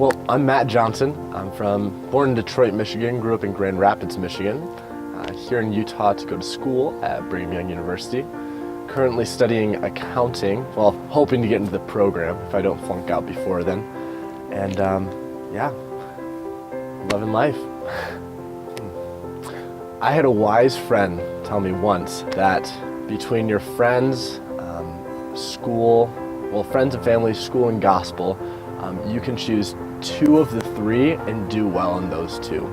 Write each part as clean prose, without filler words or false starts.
Well, I'm Matt Johnson. I'm born in Detroit, Michigan, grew up in Grand Rapids, Michigan. Here in Utah to go to school at Brigham Young University. Currently studying accounting, well, hoping to get into the program if I don't flunk out before then. And loving life. I had a wise friend tell me once that between your friends, friends and family, school, and gospel, you can choose two of the three and do well in those two.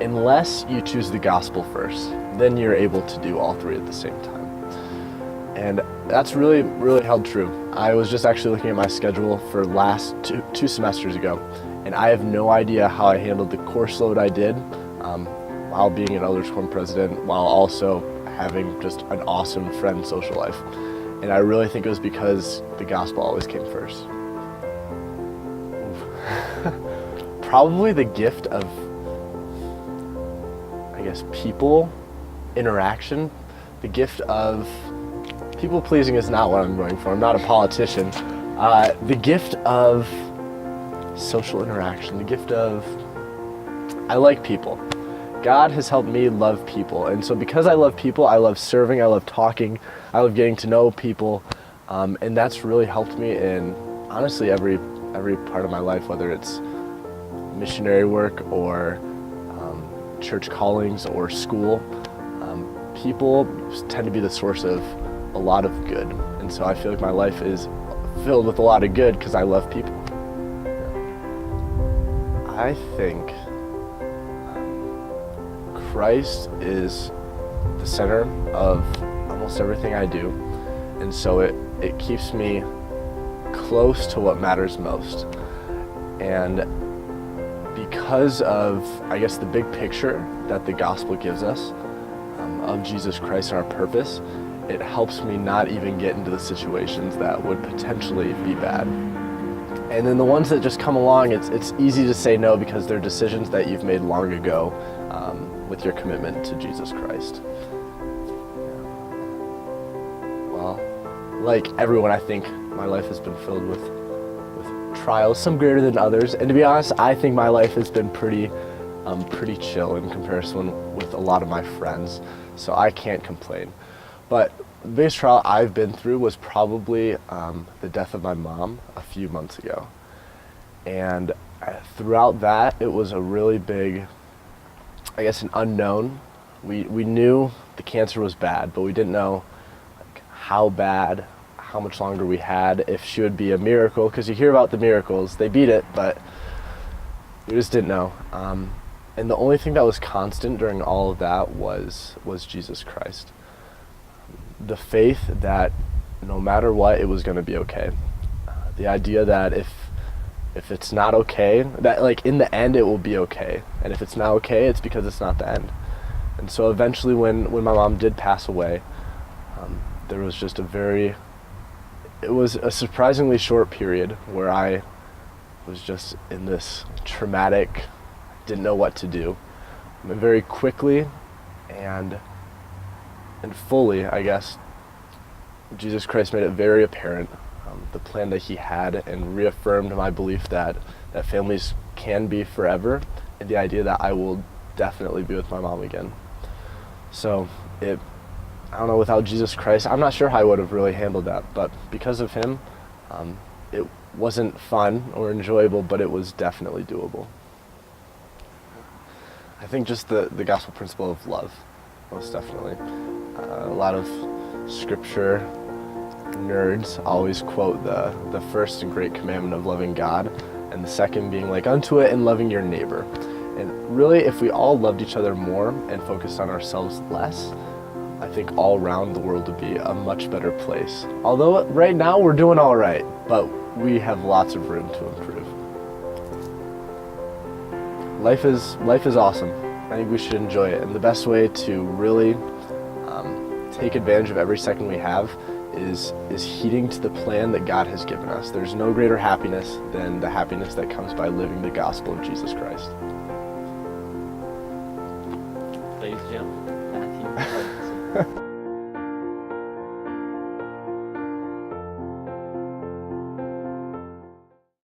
Unless you choose the gospel first, then you're able to do all three at the same time. And that's really, really held true. I was just actually looking at my schedule for last two semesters ago, and I have no idea how I handled the course load I did while being an Elders Quorum president, while also having just an awesome friend social life. And I really think it was because the gospel always came first. Probably the gift of, people interaction. The gift of people pleasing is not what I'm going for. I'm not a politician. The gift of social interaction, the gift of, I like people. God has helped me love people. And so because I love people, I love serving, I love talking, I love getting to know people. And that's really helped me in, honestly, every part of my life, whether it's missionary work or church callings or school. People tend to be the source of a lot of good. And so I feel like my life is filled with a lot of good because I love people. I think Christ is the center of almost everything I do. And so it keeps me close to what matters most. And because of, the big picture that the gospel gives us of Jesus Christ and our purpose, it helps me not even get into the situations that would potentially be bad. And then the ones that just come along, it's easy to say no because they're decisions that you've made long ago with your commitment to Jesus Christ. Well, like everyone, I think my life has been filled with trials, some greater than others. And to be honest, I think my life has been pretty chill in comparison with a lot of my friends. So I can't complain. But the biggest trial I've been through was probably the death of my mom a few months ago. And throughout that, it was a really big, an unknown. We knew the cancer was bad, but we didn't know how bad, how much longer we had, if she would be a miracle, because you hear about the miracles, they beat it, but we just didn't know. And the only thing that was constant during all of that was Jesus Christ. The faith that no matter what, it was going to be okay. The idea that if it's not okay, that in the end it will be okay. And if it's not okay, it's because it's not the end. And so eventually when my mom did pass away, there was just it was a surprisingly short period where I was just in this traumatic, didn't know what to do. And very quickly and fully, Jesus Christ made it very apparent the plan that he had and reaffirmed my belief that families can be forever and the idea that I will definitely be with my mom again. So without Jesus Christ, I'm not sure how I would have really handled that, but because of him, it wasn't fun or enjoyable, but it was definitely doable. I think just the gospel principle of love, most definitely. A lot of scripture nerds always quote the first and great commandment of loving God, and the second being like unto it and loving your neighbor. And really, if we all loved each other more and focused on ourselves less, I think all around the world would be a much better place. Although right now we're doing all right, but we have lots of room to improve. Life is awesome. I think we should enjoy it. And the best way to really take advantage of every second we have is heeding to the plan that God has given us. There's no greater happiness than the happiness that comes by living the gospel of Jesus Christ.